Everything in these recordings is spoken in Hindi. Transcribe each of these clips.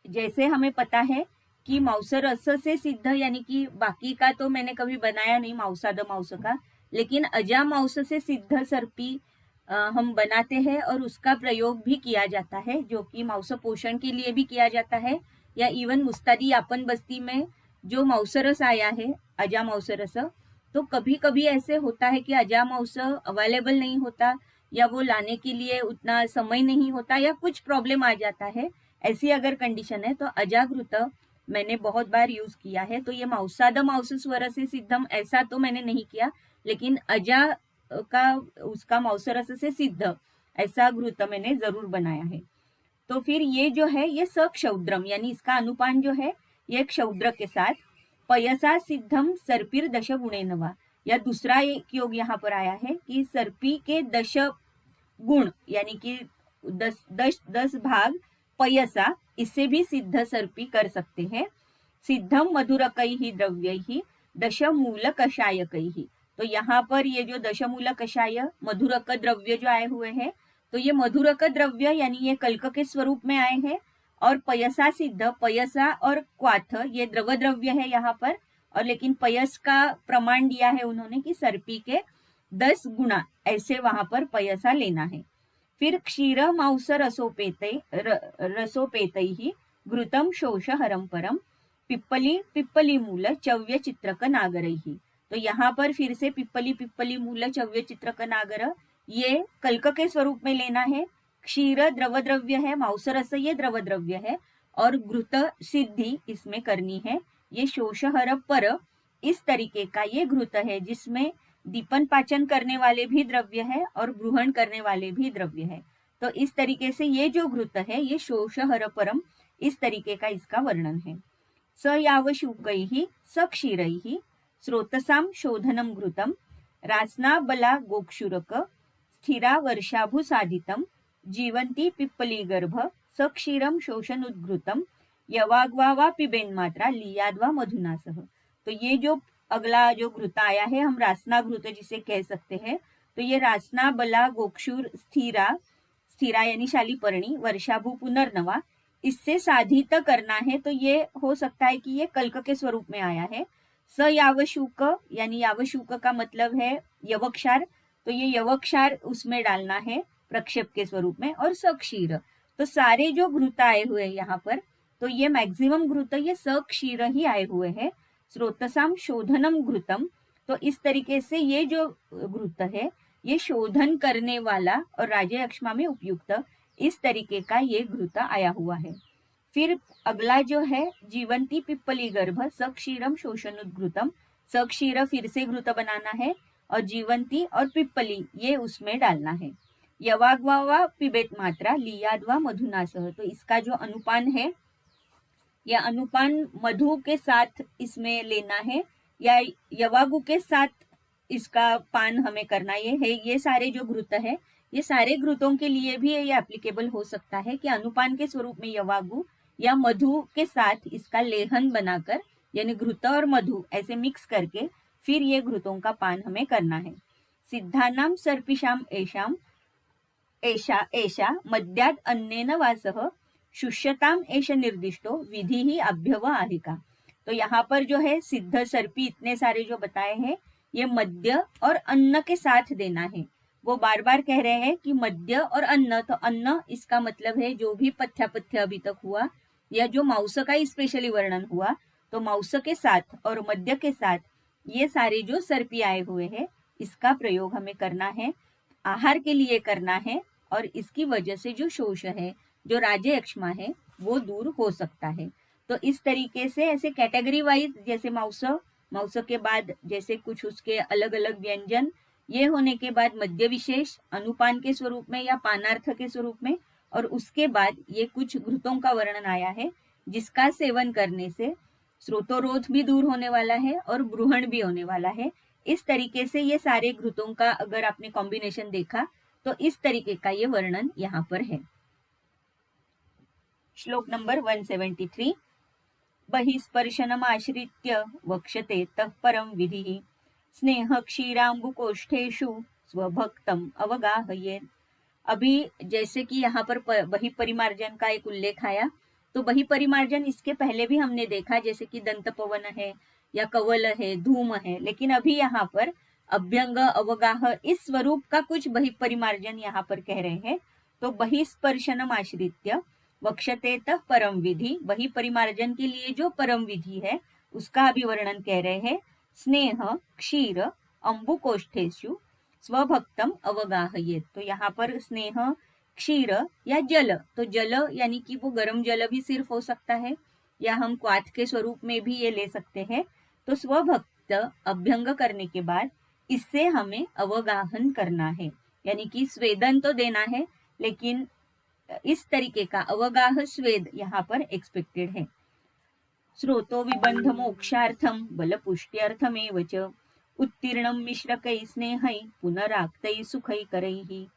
जैसे हमें पता है कि मांसा रस से सिद्ध, यानी कि बाकी का तो मैंने कभी बनाया नहीं मांसाद मांस का, लेकिन अजा मांस से सिद्ध सर्पी हम बनाते हैं और उसका प्रयोग भी किया जाता है, जो कि मांस पोषण के लिए भी किया जाता है। या इवन मुस्तादी यापन बस्ती में जो मांसरस आया है, अजा मांसरस, तो कभी कभी ऐसे होता है कि अजा मांस अवेलेबल नहीं होता, या वो लाने के लिए उतना समय नहीं होता, या कुछ प्रॉब्लम आ जाता है। ऐसी अगर कंडीशन है तो अजागृत मैंने बहुत बार यूज किया है। तो ये मांसाद मांस स्वर से सिद्धम ऐसा तो मैंने नहीं किया, लेकिन अजा का उसका मांसरस से सिद्ध ऐसा घृत मैंने जरूर बनाया है। तो फिर ये जो है ये सक्षौद्रम, यानी इसका अनुपान जो है ये क्षौद्र के साथ पयसा सिद्धम सर्पिर दश गुणे नवा, या दूसरा एक योग यहाँ पर आया है कि सर्पी के 10 गुण, यानी कि 10 भाग पयसा, इससे भी सिद्ध सर्पी कर सकते हैं। सिद्धम मधुरकैहि द्रव्यैहि दशमूल कषायकैहि। तो यहाँ पर ये जो दशमूल कषाय मधुरक द्रव्य जो आए हुए हैं, तो ये मधुरक द्रव्य यानी ये कल्क के स्वरूप में आए हैं। और पयसा सिद्ध, पयसा और क्वाथ ये द्रव द्रव्य है यहाँ पर, और लेकिन पयस का प्रमाण दिया है उन्होंने कि सर्पी के 10 गुणा, ऐसे वहां पर पयसा लेना है। फिर क्षीर मांस रसोपेत ही घृतम शोष हरम परम पिप्पली मूल चव्य चित्रक नागर ही। तो यहाँ पर फिर से पिप्पली मूल चव्य चित्रक नागर ये कल्क के स्वरूप में लेना है। क्षीर द्रव द्रव्य है, मांसरस ये द्रव द्रव्य है, और घृत सिद्धि इसमें करनी है। ये शोषहर पर इस तरीके का ये घृत है जिसमें दीपन पाचन करने वाले भी द्रव्य है और ग्रहण करने वाले भी द्रव्य है। तो इस तरीके से ये जो घृत है ये शोषहर परम, इस तरीके का इसका वर्णन है। स यावशुकैहि स क्षीरैहि स्रोतसाम शोधनम घृतम रासना बला गोक्षुरक स्थिरा वर्षाभु साधितम जीवंती पिप्पली गर्भ स क्षीरम शोषनुद्घृतम यवाग्वा पिबेन मात्रा लियाद्वा मधुना सह। तो ये जो अगला जो घृत आया है हम रासना घृत जिसे कह सकते हैं, तो ये रासना बला गोक्षुर स्थिरा, स्थिरा यानी शालीपर्णी, वर्षाभु पुनर्नवा, इससे साधित करना है। तो ये हो सकता है कि ये कल्क के स्वरूप में आया है। स यावशुक यानी यावशुक का मतलब है यवक्षार, तो ये यवक्षार उसमें डालना है प्रक्षेप के स्वरूप में। और सक्षीर, तो सारे जो घृत आए हुए हैं यहाँ पर, तो ये मैक्सिमम घृत ये सक्षीर ही आए हुए हैं। स्रोतसाम शोधनम घृतम, तो इस तरीके से ये जो घृत है ये शोधन करने वाला और राजे अक्षमा में उपयुक्त, इस तरीके का ये घृत आया हुआ है। फिर अगला जो है जीवंती पिप्पली गर्भ सक्षीरम शोषणोद्घृतम, सक्षीर फिर से घृत बनाना है और जीवंती और पिप्पली ये उसमें डालना है। यवाग्वा पिबेत मात्रा लियाद्वा मधुना सह, तो इसका जो अनुपान है यह अनुपान मधु के साथ इसमें लेना है या यवागु के साथ इसका पान हमें करना है। ये सारे जो घृत है ये सारे घृतों के लिए भी ये एप्लीकेबल हो सकता है कि अनुपान के स्वरूप में यवागु या मधु के साथ इसका लेहन बनाकर, यानी घृत और मधु ऐसे मिक्स करके फिर ये घृतों का पान हमें करना है। सिद्धानाम सर्पिशाम एशाम एषा मद्यात अन्नेन वासः शुष्यताम एष निर्दिष्टो विधि ही अभ्यव आहिका। तो यहाँ पर जो है सिद्ध सर्पी इतने सारे जो बताए हैं ये मद्य और अन्न के साथ देना है। वो बार बार कह रहे हैं कि मद्य और अन्न, तो अन्न इसका मतलब है जो भी पथ्यापथ्य अभी तक हुआ या जो मांस का स्पेशली वर्णन हुआ, तो मांस के साथ और मद्य के साथ ये सारे जो सर्पी आए हुए हैं इसका प्रयोग हमें करना है, आहार के लिए करना है, और इसकी वजह से जो शोष है, जो राजे अक्षमा है, वो दूर हो सकता है। तो इस तरीके से ऐसे कैटेगरी वाइज, जैसे मांस के बाद जैसे कुछ उसके अलग अलग व्यंजन, ये होने के बाद मध्य विशेष अनुपान के स्वरूप में या पानार्थ के स्वरूप में, और उसके बाद ये कुछ घृतों का वर्णन आया है जिसका सेवन करने से स्रोतोरोध भी दूर होने वाला है और ब्रूहण भी होने वाला है। इस तरीके से ये सारे घृतों का अगर आपने कॉम्बिनेशन देखा तो इस तरीके का ये वर्णन यहाँ पर है। श्लोक नंबर 173। बहिस्पर्शनमाश्रित्य वक्षते तः परम विधि स्नेह क्षीरांबुकोष्ठेषु स्वभक्तम अवगाहयेत्। अभी जैसे कि यहाँ पर बहिपरिमार्जन का एक उल्लेख आया, तो बहिपरिमार्जन इसके पहले भी हमने देखा, जैसे कि दंतपवन है या कवल है, धूम है, लेकिन अभी यहाँ पर अभ्यंग अवगाह इस स्वरूप का कुछ बहिपरिमार्जन यहाँ पर कह रहे हैं। तो बहिस्पर्शनम आश्रित्य वक्षतेतः परम विधि, बहिपरिमार्जन के लिए जो परम विधि है उसका अभी वर्णन कह रहे हैं। स्नेह क्षीर अंबुकोष्ठेषु स्वभक्तम अवगाहयेत। तो यहाँ पर स्नेह क्षीर या जल, तो जल यानी कि वो गर्म जल भी सिर्फ हो सकता है या हम क्वाथ के स्वरूप में भी ये ले सकते हैं। तो स्वभक्त अभ्यंग करने के बाद इससे हमें अवगाहन करना है, यानी कि स्वेदन तो देना है, लेकिन इस तरीके का अवगाह स्वेद यहाँ पर एक्सपेक्टेड है। स्रोतो विबंध मोक्षार्थम बल पुष्ट्यर्थमेव च उत्तीर्णं मिश्रकै स्नेहै पुनराक्तै सुखैकरैः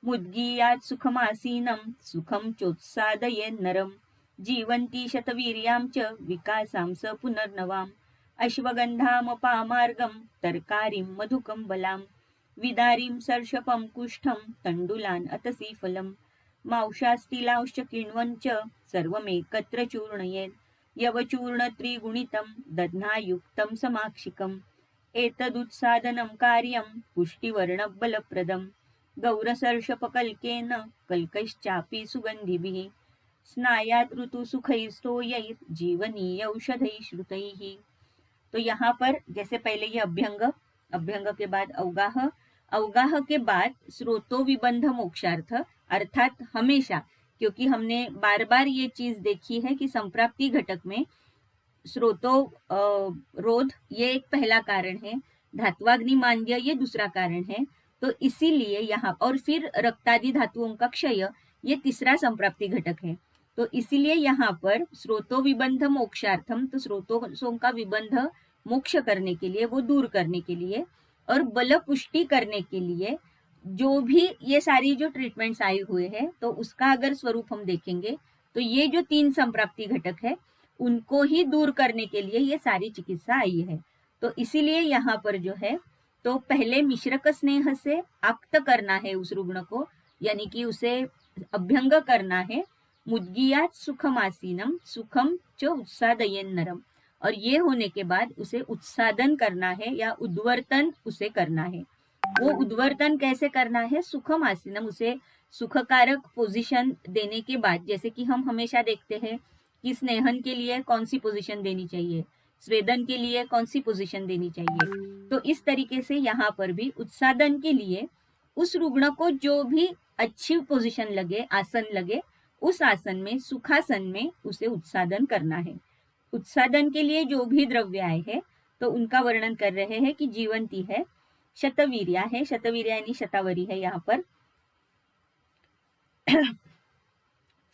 मुद्गीयात् सुखमासीनं सुखं चोत्सादयेन्नरं जीवन्ति शतवीर्यां च विकासां स पुनर्नवाम् अश्वगन्धामपामार्गं तर्कारीं मधुकं बलां विदारीं सर्षपं कुष्ठं तण्डुलान् अतसीफलं मांशास्तिलांश्च किण्वं च सर्वमेकत्र चूर्णयेत् यवचूर्णत्रिगुणितं दध्नायुक्तं समाक्षिकम् एतदुत्सादनं कार्यं पुष्टिवर्णबलप्रदम् गौरसर्षपकल्केन कल्कैश्चापि सुगन्धिभिः स्नायात् ऋतुसुखैस्तोयैर्जीवनीय औषधैः श्रुतैः। तो यहाँ पर जैसे पहले ये अभ्यंग, अभ्यंग के बाद अवगाह, अवगाह के बाद स्रोतो विबंध मोक्षार्थ, अर्थात हमेशा, क्योंकि हमने बार बार ये चीज देखी है कि संप्राप्ति घटक में स्रोतो रोध ये एक पहला कारण है, धात्वाग्नि मांद्य ये दूसरा कारण है। तो इसीलिए यहाँ, और फिर रक्तादि धातुओं का क्षय ये तीसरा संप्राप्ति घटक है। तो इसीलिए यहाँ पर स्रोतो विबंध मोक्षार्थम, तो स्रोतों का विबंध मोक्ष करने के लिए, वो दूर करने के लिए, और बल पुष्टि करने के लिए जो भी ये सारी जो ट्रीटमेंट्स आए हुए हैं, तो उसका अगर स्वरूप हम देखेंगे तो ये जो 3 संप्राप्ति घटक है उनको ही दूर करने के लिए ये सारी चिकित्सा आई है। तो इसीलिए यहाँ पर जो है, तो पहले मिश्रक स्नेह से आक्त करना है उस रुग्ण को, यानी कि उसे अभ्यंग करना है। मुद्गियात सुखमासीनम सुखम च उत्सादयेन नरम, और ये होने के बाद उसे उत्सादन करना है या उद्वर्तन उसे करना है। वो उद्वर्तन कैसे करना है? सुखम आसीनम, उसे सुखकारक पोजीशन देने के बाद, जैसे कि हम हमेशा देखते हैं कि स्नेहन के लिए कौन सी पोजीशन देनी चाहिए, स्वेदन के लिए कौन सी पोजीशन देनी चाहिए। तो इस तरीके से यहाँ पर भी उत्सादन के लिए उस रुग्ण को जो भी अच्छी पोजीशन लगे, आसन लगे, उस आसन में, सुखासन में उसे उत्सादन करना है। उत्सादन के लिए जो भी द्रव्य आए हैं तो उनका वर्णन कर रहे हैं कि जीवंती है, शतवीर्या है, शतवीर्या यानी शतावरी है यहाँ पर।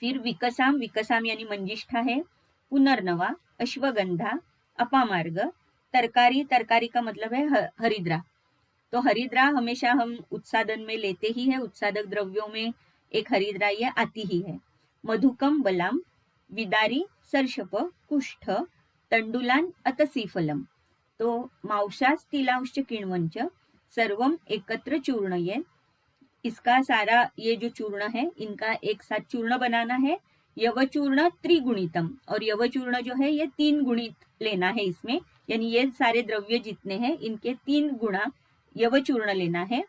फिर विकसाम, विकसाम यानी मंजिष्ठा है, पुनर्नवा, अश्वगंधा, अपामार्ग, तरकारी, तरकारी का मतलब है हरिद्रा। तो हरिद्रा हमेशा हम उत्सादन में लेते ही है, उत्सादक द्रव्यों में एक हरिद्रा ये आती ही है। मधुकम बलाम, विदारी, सर्षप, कुष्ठ, तंडुलान अतसीफलम। तो मांसास तिलांश किण्वंच सर्वम एकत्र चूर्णयेन, इसका सारा ये जो चूर्ण है इनका एक साथ चूर्ण बनाना है। यवचूर्ण त्रिगुणितम, और यवचूर्ण जो है ये 3 गुणित लेना है इसमें, यानी ये सारे द्रव्य जितने हैं इनके 3 गुणा यवचूर्ण लेना है।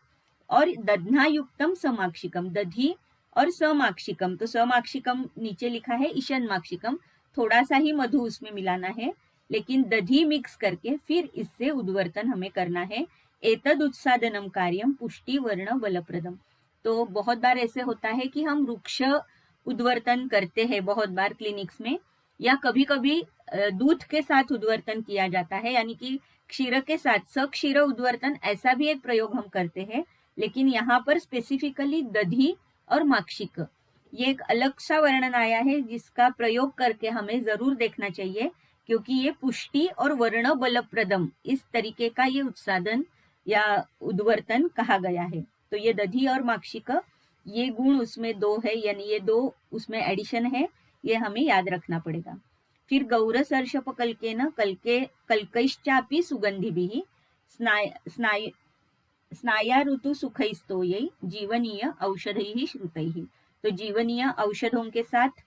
और दध्नायुक्तम समाक्षिकम, दधी और समाक्षिकम, तो समाक्षिकम नीचे लिखा है ईशन माक्षिकम, थोड़ा सा ही मधु उसमें मिलाना है, लेकिन दधी मिक्स करके फिर इससे उद्वर्तन हमें करना है। एतद उत्सादनम कार्यम पुष्टि वर्ण बलप्रदम। तो बहुत बार ऐसे होता है कि हम वृक्ष उद्वर्तन करते हैं बहुत बार क्लिनिक्स में, या कभी कभी दूध के साथ उद्वर्तन किया जाता है, यानी कि क्षीर के साथ सक्षीर उद्वर्तन, ऐसा भी एक प्रयोग हम करते हैं। लेकिन यहाँ पर स्पेसिफिकली दधी और माक्षिक, ये एक अलग सा वर्णन आया है जिसका प्रयोग करके हमें जरूर देखना चाहिए, क्योंकि ये पुष्टि और वर्ण बलप्रदम इस तरीके का ये उत्सादन या उद्वर्तन कहा गया है। तो ये दधी और माक्षिक, ये गुण उसमें 2 है, यानी ये 2 उसमें एडिशन है, ये हमें याद रखना पड़ेगा। फिर गौर सर्षप कल्केन कल्कैश्चापि सुगंधिभिः स्नाया ऋतु सुखैस्तोयै जीवनीय औषधैः श्रुतैः। तो जीवनीय औषधों के साथ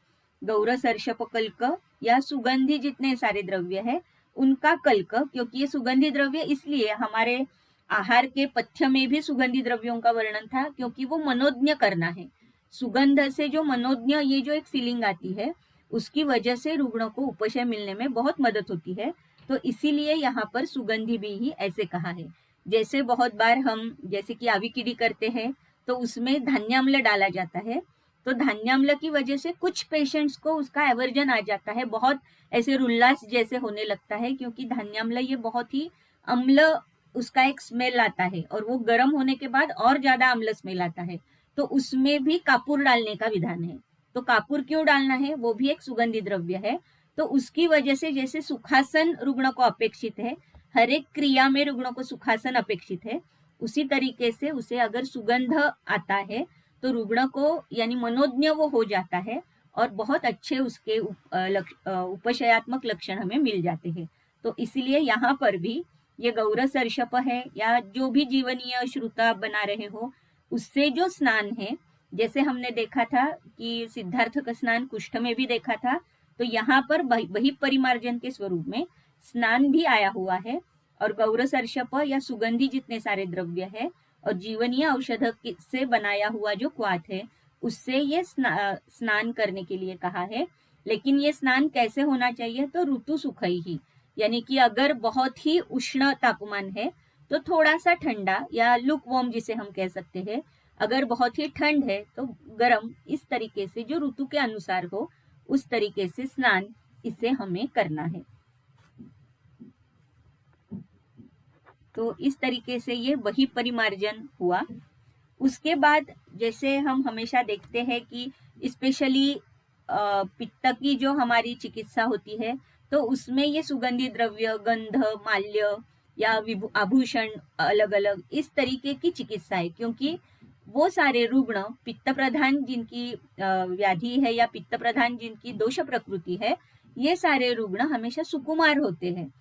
गौरसर्षप कल्क या सुगंधी जितने सारे द्रव्य है उनका कल्क, क्योंकि ये सुगंधी द्रव्य इसलिए हमारे आहार के पथ्य में भी सुगंधी द्रव्यों का वर्णन था क्योंकि वो मनोज्ञ करना है। सुगंध से जो मनोज्ञ ये जो एक फीलिंग आती है उसकी वजह से रुग्ण को उपशय मिलने में बहुत मदद होती है। तो इसीलिए यहाँ पर सुगंधी भी ही ऐसे कहा है। जैसे बहुत बार हम जैसे कि आविकीड़ी करते हैं तो उसमें धान्याम्ल डाला जाता है, तो धान्याम्ल की वजह से कुछ पेशेंट्स को उसका एवर्जन आ जाता है, बहुत ऐसे रुल्लास जैसे होने लगता है, क्योंकि धान्याम्ल ये बहुत ही अम्ल उसका एक स्मेल आता है और वो गर्म होने के बाद और ज्यादा अम्ल स्मेल आता है। तो उसमें भी कापूर डालने का विधान है। तो कापूर क्यों डालना है, वो भी एक सुगंधी द्रव्य है। तो उसकी वजह से जैसे सुखासन रुग्ण को अपेक्षित है, हर एक क्रिया में रुग्ण को सुखासन अपेक्षित है, उसी तरीके से उसे अगर सुगंध आता है तो रुग्ण को यानी मनोज्ञ वो हो जाता है और बहुत अच्छे उसके उपशयात्मक लक्षण हमें मिल जाते हैं। तो इसीलिए यहाँ पर भी ये गौरसर्षप है या जो भी जीवनीय श्रुता बना रहे हो उससे जो स्नान है, जैसे हमने देखा था कि सिद्धार्थ का स्नान कुष्ठ में भी देखा था, तो यहाँ पर बहिपरिमार्जन के स्वरूप में स्नान भी आया हुआ है। और गौरसर्षप या सुगंधी जितने सारे द्रव्य है और जीवनीय औषध से बनाया हुआ जो क्वाथ है उससे ये स्नान करने के लिए कहा है। लेकिन ये स्नान कैसे होना चाहिए, तो ऋतु सुखई ही, यानी कि अगर बहुत ही उष्ण तापमान है तो थोड़ा सा ठंडा या लुक वार्म जिसे हम कह सकते हैं, अगर बहुत ही ठंड है तो गर्म, इस तरीके से जो ऋतु के अनुसार हो उस तरीके से स्नान इसे हमें करना है। तो इस तरीके से ये वही परिमार्जन हुआ। उसके बाद जैसे हम हमेशा देखते हैं कि स्पेशली पित्त की जो हमारी चिकित्सा होती है तो उसमें ये सुगंधी द्रव्य, गंध, माल्य या आभूषण अलग अलग इस तरीके की चिकित्सा है, क्योंकि वो सारे रुग्ण पित्त प्रधान जिनकी व्याधि है या पित्त प्रधान जिनकी दोष प्रकृति है, ये सारे रुग्ण हमेशा सुकुमार होते हैं।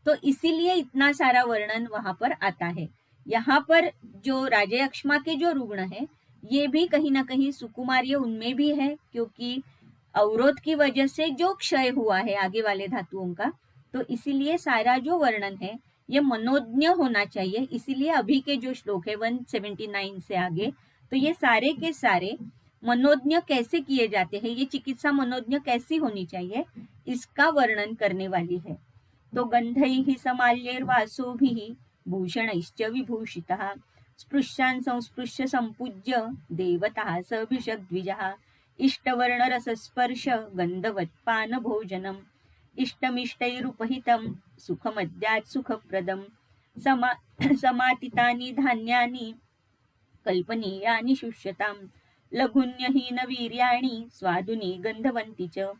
तो इसीलिए इतना सारा वर्णन वहां पर आता है। यहाँ पर जो राजयक्ष्मा के जो रुग्ण है ये भी कहीं ना कहीं सुकुमार्य उनमें भी है, क्योंकि अवरोध की वजह से जो क्षय हुआ है आगे वाले धातुओं का, तो इसीलिए सारा जो वर्णन है ये मनोज्ञ होना चाहिए। इसीलिए अभी के जो श्लोक है 179 से आगे, तो ये सारे के सारे मनोज्ञ कैसे किए जाते हैं, ये चिकित्सा मनोज्ञ कैसी होनी चाहिए, इसका वर्णन करने वाली है। तो गंधैः समाल्यैर्वासोभिः भूषणैश्च विभूषितः स्पृश्यान् संस्पृश्य संपूज्य देवताः स भिषग्द्विजः इष्टवर्णरसस्पर्श गन्धवत्पान भोजनम् इष्टमिष्टैरुपहितं सुखमद्यात् सुखप्रदं समातितानि धान्यानि कल्पनीयानि शुष्यतां लघुन्यहीनवीर्याणि स्वादुनि गन्धवन्ति च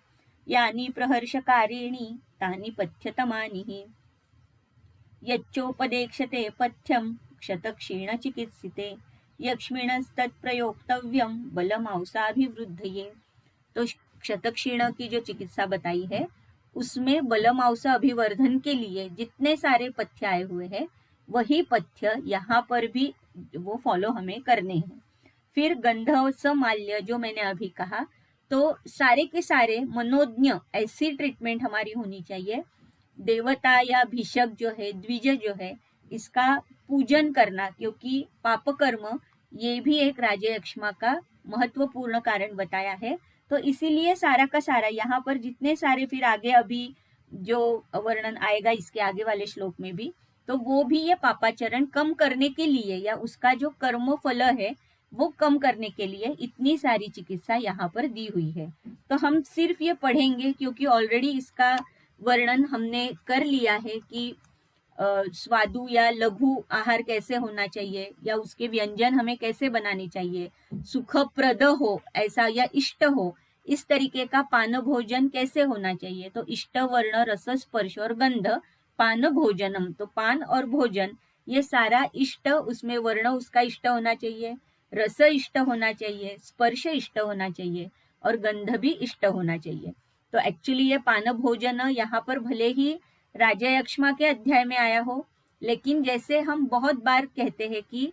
यानि प्रहर्षकारिणि तानि पथ्यतमानि हि यच्चोपदेक्षते पथ्यं क्षतक्षीणचिकित्सिते यक्ष्मिणस्तत्प्रयोक्तव्यं बलमांसाभिवृद्धये। तो क्षतक्षीण की जो चिकित्सा बताई है उसमें बलमांस अभिवर्धन के लिए जितने सारे पथ्य आए हुए हैं वही पथ्य यहाँ पर भी वो फॉलो हमें करने हैं। फिर गंधवस माल्य जो मैंने अभी कहा, तो सारे के सारे मनोज्ञ ऐसी ट्रीटमेंट हमारी होनी चाहिए। देवता या भिषक जो है, द्विज जो है, इसका पूजन करना, क्योंकि पाप कर्म ये भी एक राजयक्ष्मा का महत्वपूर्ण कारण बताया है। तो इसीलिए सारा का सारा यहाँ पर जितने सारे फिर आगे अभी जो वर्णन आएगा इसके आगे वाले श्लोक में भी, तो वो भी ये पापाचरण कम करने के लिए या उसका जो कर्म फल है वो कम करने के लिए इतनी सारी चिकित्सा यहाँ पर दी हुई है। तो हम सिर्फ ये पढ़ेंगे क्योंकि ऑलरेडी इसका वर्णन हमने कर लिया है कि स्वादु या लघु आहार कैसे होना चाहिए या उसके व्यंजन हमें कैसे बनाने चाहिए, सुखप्रद हो ऐसा या इष्ट हो इस तरीके का पान भोजन कैसे होना चाहिए। तो इष्ट वर्ण रस स्पर्श और गंध पान भोजनम, तो पान और भोजन ये सारा इष्ट, उसमें वर्ण उसका इष्ट होना चाहिए, रस इष्ट होना चाहिए, स्पर्श इष्ट होना चाहिए और गंध भी इष्ट होना चाहिए। तो एक्चुअली ये पान भोजन यहाँ पर भले ही राजयक्ष्मा के अध्याय में आया हो, लेकिन जैसे हम बहुत बार कहते हैं कि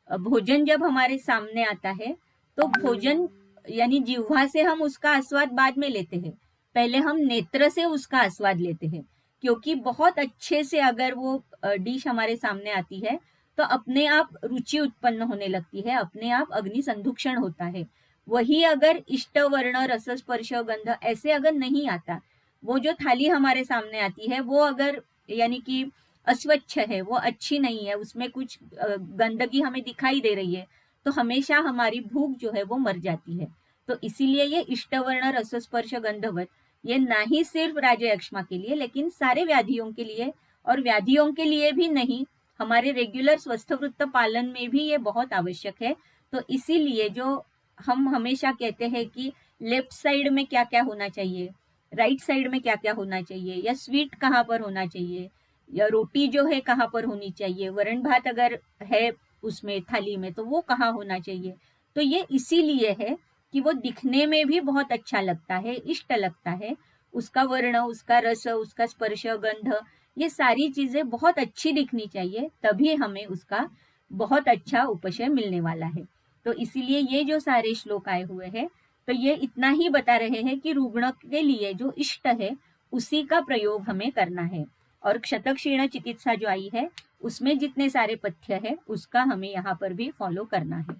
भोजन जब हमारे सामने आता है तो भोजन यानी जिह्वा से हम उसका आस्वाद बाद में लेते हैं, पहले हम नेत्र से उसका आस्वाद लेते हैं, क्योंकि बहुत अच्छे से अगर वो डिश हमारे सामने आती है तो अपने आप रुचि उत्पन्न होने लगती है, अपने आप अग्नि संधुक्षण होता है। वही अगर इष्ट वर्ण रस स्पर्श गंध ऐसे अगर नहीं आता, वो जो थाली हमारे सामने आती है वो अगर यानी कि अस्वच्छ है, वो अच्छी नहीं है, उसमें कुछ गंदगी हमें दिखाई दे रही है, तो हमेशा हमारी भूख जो है वो मर जाती है। तो इसीलिए ये इष्टवर्ण रस स्पर्श गंधवत ये ना ही सिर्फ राजयक्ष्मा के लिए लेकिन सारे व्याधियों के लिए, और व्याधियों के लिए भी नहीं, हमारे रेगुलर स्वस्थ वृत्त पालन में भी ये बहुत आवश्यक है। तो इसीलिए जो हम हमेशा कहते हैं कि लेफ्ट साइड में क्या क्या होना चाहिए, राइट साइड में क्या क्या होना चाहिए, या स्वीट कहाँ पर होना चाहिए, या रोटी जो है कहाँ पर होनी चाहिए, वरण भात अगर है उसमें थाली में तो वो कहाँ होना चाहिए, तो ये इसीलिए है कि वो दिखने में भी बहुत अच्छा लगता है, इष्ट लगता है, उसका वर्ण, उसका रस, उसका स्पर्श, गंध, ये सारी चीजें बहुत अच्छी दिखनी चाहिए, तभी हमें उसका बहुत अच्छा उपशय मिलने वाला है। तो इसीलिए ये जो सारे श्लोक आए हुए हैं, तो ये इतना ही बता रहे हैं कि रुग्ण के लिए जो इष्ट है उसी का प्रयोग हमें करना है। और क्षतक क्षीण चिकित्सा जो आई है उसमें जितने सारे पथ्य है उसका हमें यहाँ पर भी फॉलो करना है।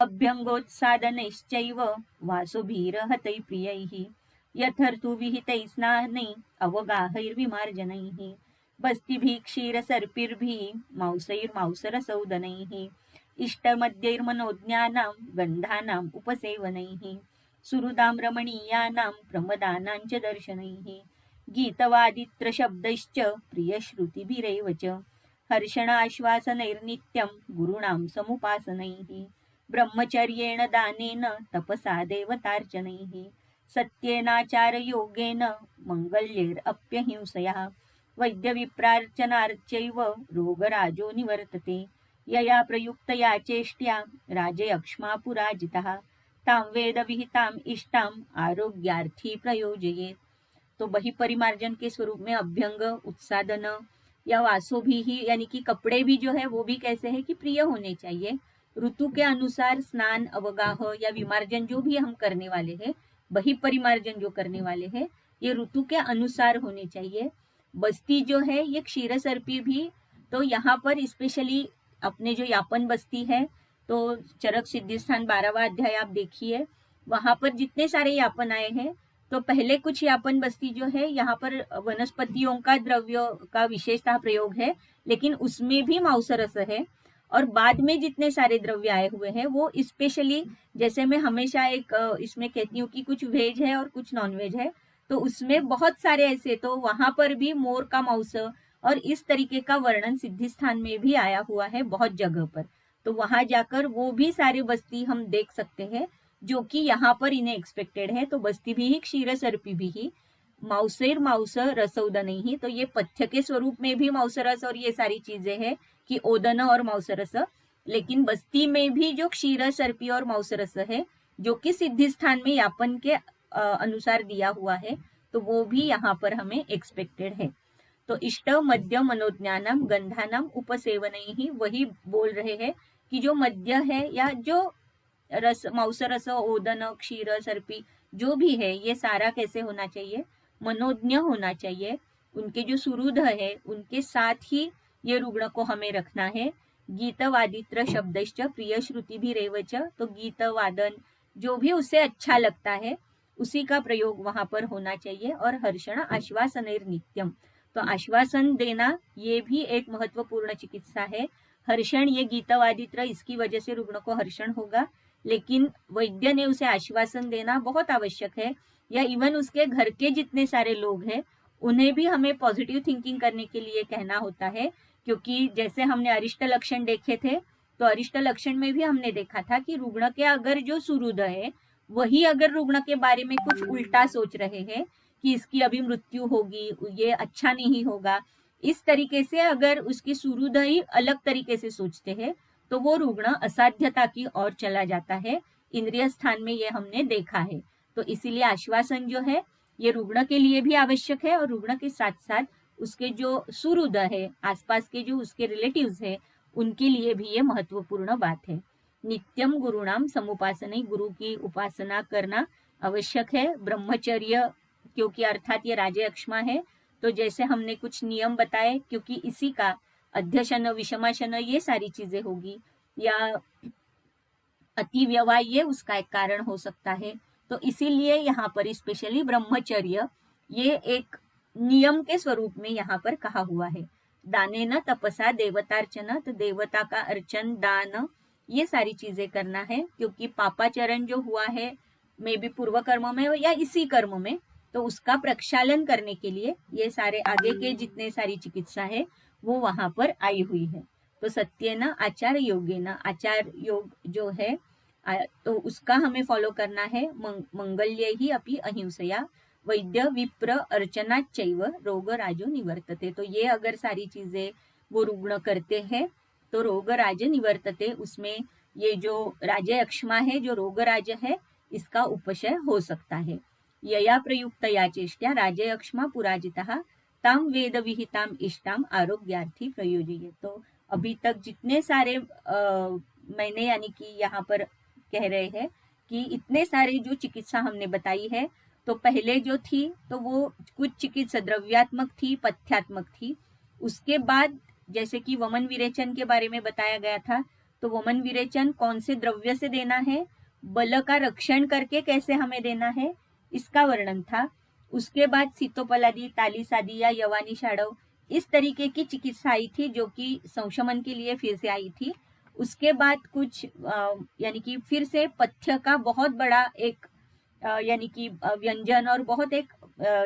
अभ्यंगोत्सादनैश्चैव वासुभिरहतै प्रियैः यथर्तु विहितैः स्नानैः अवगाहैर्विमार्जनैः बस्तिभिः क्षीरसर्पिर्भिः मांसैर्मांसरसौदनैः इष्टमद्यैर्मनोज्ञानां गन्धानाम् उपसेवनैः सुहृदां रमणीयानां प्रमदानां च दर्शनैः गीतवादित्रशब्दैश्च प्रियश्रुतिभिरेव च हर्षणाश्वासनैर्नित्यं गुरूणां समुपासनैः ब्रह्मचर्येण दानेन तपसा देवतार्चनैः सत्येनाचारयोगेन मङ्गल्यैरप्यहिंसया वैद्यविप्रार्चनार्चैव रोगराजो निवर्तते यया प्रयुक्तया चेष्ट्या राजयक्ष्मा पुराजितः तां वेद विहिताम् इष्टाम् आरोग्यार्थी प्रयोजयेत्। तो बहिपरिमार्जन के स्वरूप में अभ्यंग, उत्सादन या वासो भी ही यानी कि कपड़े भी जो है वो भी कैसे है कि प्रिय होने चाहिए। ऋतु के अनुसार स्नान, अवगाह या विमार्जन जो भी हम करने वाले हैं, बहिपरिमार्जन जो करने वाले हैं, ये ऋतु के अनुसार होने चाहिए। बस्ती जो है ये क्षीर सर्पी भी, तो यहाँ पर स्पेशली अपने जो यापन बस्ती है, तो चरक सिद्धिस्थान 12वां अध्याय आप देखिए, वहां पर जितने सारे यापन आए हैं, तो पहले कुछ यापन बस्ती जो है यहाँ पर वनस्पतियों का द्रव्य का विशेषतः प्रयोग है, लेकिन उसमें भी मांसरस है। और बाद में जितने सारे द्रव्य आए हुए हैं वो स्पेशली, जैसे मैं हमेशा एक इसमें कहती हूँ कि कुछ वेज है और कुछ नॉन वेज है, तो उसमें बहुत सारे ऐसे, तो वहां पर भी मोर का मांस और इस तरीके का वर्णन सिद्धि स्थान में भी आया हुआ है बहुत जगह पर। तो वहां जाकर वो भी सारे बस्ती हम देख सकते हैं जो कि यहाँ पर इन्हें एक्सपेक्टेड है। तो बस्ती भी ही क्षीर सर्पी भी ही माउसेर माउस रसौदन ही, तो ये पथ्य के स्वरूप में भी माउसरस और ये सारी चीजें हैं कि ओदन और माउसरस, लेकिन बस्ती में भी जो क्षीर सर्पी और माउसरस है जो कि सिद्धि स्थान में यापन के अनुसार दिया हुआ है, तो वो भी यहाँ पर हमें एक्सपेक्टेड है। तो इष्ट मध्य मनोज्ञानम गंधानाम उपसेवन ही वही बोल रहे हैं कि जो मध्य है या जो रस, मांसरस, ओदन, क्षीर सर्पी जो भी है, ये सारा कैसे होना चाहिए, मनोज्ञ होना चाहिए। उनके जो सुहृद है उनके साथ ही ये रुग्ण को हमें रखना है। गीत वादित्र शब्दश्च प्रिय श्रुति भी रेवच, तो गीत वादन जो भी उसे अच्छा लगता है उसी का प्रयोग वहां पर होना चाहिए। और हर्षण आश्वासन नित्यम, तो आश्वासन देना ये भी एक महत्वपूर्ण चिकित्सा है। हर्षण, ये गीतवादित्र, इसकी वजह से रुग्ण को हर्षण होगा, लेकिन वैद्य ने उसे आश्वासन देना बहुत आवश्यक है। या इवन उसके घर के जितने सारे लोग हैं उन्हें भी हमें पॉजिटिव थिंकिंग करने के लिए कहना होता है, क्योंकि जैसे हमने अरिष्ट लक्षण देखे थे, तो अरिष्ट लक्षण में भी हमने देखा था कि रुग्ण के अगर जो सुहृद है वही अगर रुग्ण के बारे में कुछ उल्टा सोच रहे हैं कि इसकी अभी मृत्यु होगी, ये अच्छा नहीं होगा, इस तरीके से अगर उसकी सुहृद ही अलग तरीके से सोचते हैं तो वो रुग्ण असाध्यता की ओर चला जाता है। इंद्रिय स्थान में ये हमने देखा है। तो इसीलिए आश्वासन जो है ये रुग्ण के लिए भी आवश्यक है, और रुग्ण के साथ साथ उसके जो सुहृद है, आसपास के जो उसके रिलेटिव्स है, उनके लिए भी ये महत्वपूर्ण बात है। नित्यम गुरुणाम समुपासने, गुरु की उपासना करना आवश्यक है। ब्रह्मचर्य, क्योंकि अर्थात ये राजयक्ष्मा है, तो जैसे हमने कुछ नियम बताए, क्योंकि इसी का अध्यशन विषमाशन ये सारी चीजें होगी, या अति व्यवहार ये उसका एक कारण हो सकता है। तो इसीलिए यहाँ पर स्पेशली ब्रह्मचर्य ये एक नियम के स्वरूप में यहाँ पर कहा हुआ है। दाने न तपसा देवतार्चना, तो देवता का अर्चन, दान, ये सारी चीजें करना है, क्योंकि पापाचरण जो हुआ है मे भी पूर्व कर्म में या इसी कर्म में, तो उसका प्रक्षालन करने के लिए ये सारे आगे के जितने सारी चिकित्सा है वो वहां पर आई हुई है। तो सत्य न आचार योगे न, आचार योग जो है तो उसका हमें फॉलो करना है। मंगल्य ही अपि अहिंसया, वैद्य विप्र अर्चना चैव रोग राजो निवर्तते। तो ये अगर सारी चीजें वो रुग्ण करते हैं तो रोग राज निवर्तते, उसमें ये जो राजयक्ष्मा है, जो रोगराज है, इसका उपशय हो सकता है। यया प्रयुक्तया चेष्ट्या राजयक्ष्मा पुराजिता ताम वेद विहिताम इष्टाम आरोग्यार्थी प्रयोज्य। तो अभी तक जितने सारे मैंने यानी कि यहाँ पर कह रहे हैं कि इतने सारे जो चिकित्सा हमने बताई है, तो पहले जो थी तो वो कुछ चिकित्सा द्रव्यात्मक थी, पथ्यात्मक थी। उसके बाद जैसे कि वमन विरेचन के बारे में बताया गया था, तो वमन विरेचन कौन से द्रव्य से देना है, बल का रक्षण करके कैसे हमें देना है, इसका वर्णन था। उसके बाद सीतोपलादि, तालिसादि या यवानी शाड़व, इस तरीके की चिकित्सा आई थी जो कि संशमन के लिए फिर से आई थी। उसके बाद कुछ यानी कि फिर से पथ्य का बहुत बड़ा एक यानी कि व्यंजन और बहुत एक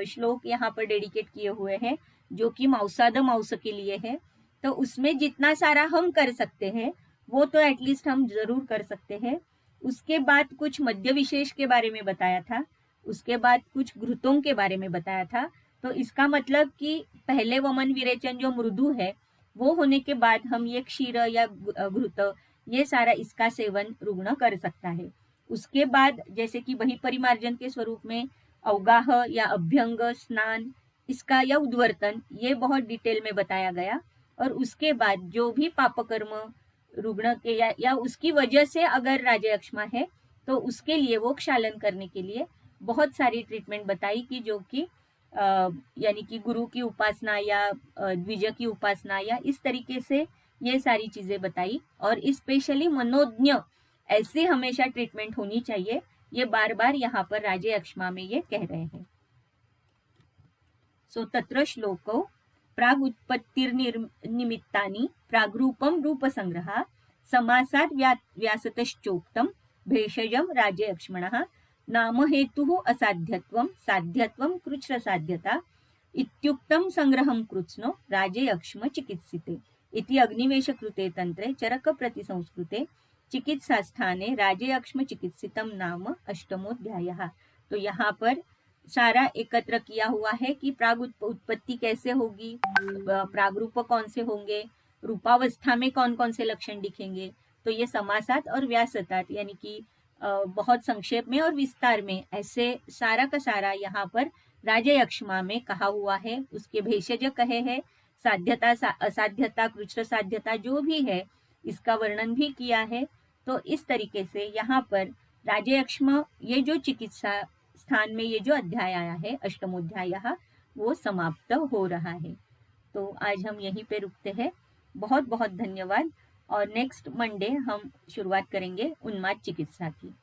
श्लोक यहाँ पर डेडिकेट किए हुए हैं, जो कि मांसाद मांस के लिए है। तो उसमें जितना सारा हम कर सकते हैं वो तो एटलीस्ट हम जरूर कर सकते हैं। उसके बाद कुछ मध्य विशेष के बारे में बताया था, उसके बाद कुछ घृतों के बारे में बताया था। तो इसका मतलब कि पहले वमन विरेचन जो मृदु है वो होने के बाद हम ये क्षीर या घृत ये सारा इसका सेवन रुग्ण कर सकता है। उसके बाद जैसे कि वही परिमार्जन के स्वरूप में अवगाह या अभ्यंग, स्नान, इसका या उद्वर्तन, ये बहुत डिटेल में बताया गया। और उसके बाद जो भी पापकर्म रुग्ण के या उसकी वजह से अगर राजयक्ष्मा है तो उसके लिए वो क्षालन करने के लिए बहुत सारी ट्रीटमेंट बताई कि जो कि यानी कि गुरु की उपासना या द्विज की उपासना या इस तरीके से ये सारी चीजें बताई। और स्पेशली मनोज्ञ ऐसे हमेशा ट्रीटमेंट होनी चाहिए, ये बार बार यहाँ पर राजयक्ष्मा में ये कह रहे हैं। सो तत्र श्लोको प्राग उत्पत्तिर्निमित्तानि प्रागरूपम रूपसंग्रहा समासात् व्यासतश्चोक्तम भेषजम राजयक्ष्मणः नाम हेतुः असाध्यत्वं साध्यत्वं कृच्छ्रसाध्यता इत्युक्तं संग्रहं कृत्स्नो राजयक्ष्म चिकित्सिते इति अग्निवेशकृते तंत्रे चरक प्रतिसंस्कृते चिकित्सास्थाने राजयक्ष्म चिकित्सितम नाम अष्टमोऽध्यायः। तो यहाँ पर सारा एकत्र किया हुआ है कि प्राग उत्पत्ति कैसे होगी, प्रागरूप कौन से होंगे, रूपावस्था में कौन कौन से लक्षण दिखेंगे। तो ये समासात और व्यासतात यानी कि बहुत संक्षेप में और विस्तार में ऐसे सारा का सारा यहाँ पर राजयक्ष्मा में कहा हुआ है। उसके भेषज कहे हैं, साध्यता असाध्यता कृच्छ्र साध्यता जो भी है इसका वर्णन भी किया है। तो इस तरीके से यहाँ पर राजयक्ष्म ये जो चिकित्सा स्थान में ये जो अध्याय आया है अष्टमोध्याय, वो समाप्त हो रहा है। तो आज हम यहीं पे रुकते हैं। बहुत बहुत धन्यवाद। और नेक्स्ट मंडे हम शुरुआत करेंगे उन्माद चिकित्सा की।